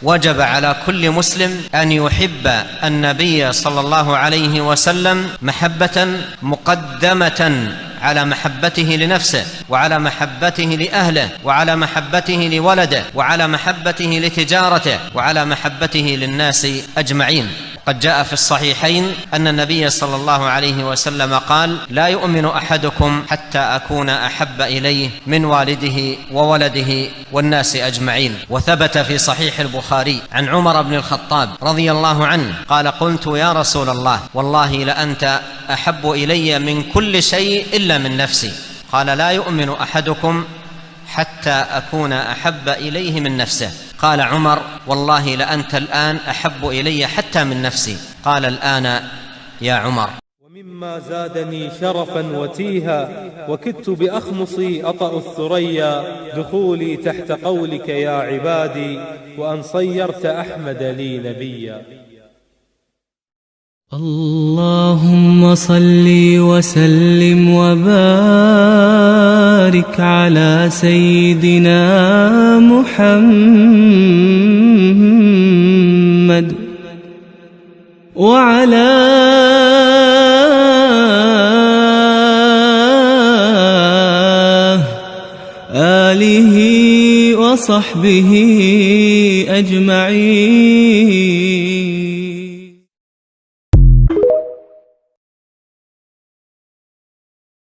وجب على كل مسلم أن يحب النبي صلى الله عليه وسلم محبة مقدمة على محبته لنفسه، وعلى محبته لأهله، وعلى محبته لولده، وعلى محبته لتجارته، وعلى محبته للناس أجمعين. قد جاء في الصحيحين أن النبي صلى الله عليه وسلم قال: لا يؤمن أحدكم حتى أكون أحب إليه من والده وولده والناس أجمعين. وثبت في صحيح البخاري عن عمر بن الخطاب رضي الله عنه قال: قلت يا رسول الله والله لأنت أحب إلي من كل شيء إلا من نفسي. قال: لا يؤمن أحدكم حتى أكون أحب إليه من نفسه. قال عمر: والله لأنت الآن أحب إلي حتى من نفسي. قال: الآن يا عمر. ومما زادني شرفا وتيها وكدت بأخمصي أطأ الثريا دخولي تحت قولك يا عبادي وأن صيرت أحمد لي نبيا. اللهم صل وسلم وبارك على سيدنا محمد وعلى آله وصحبه أجمعين.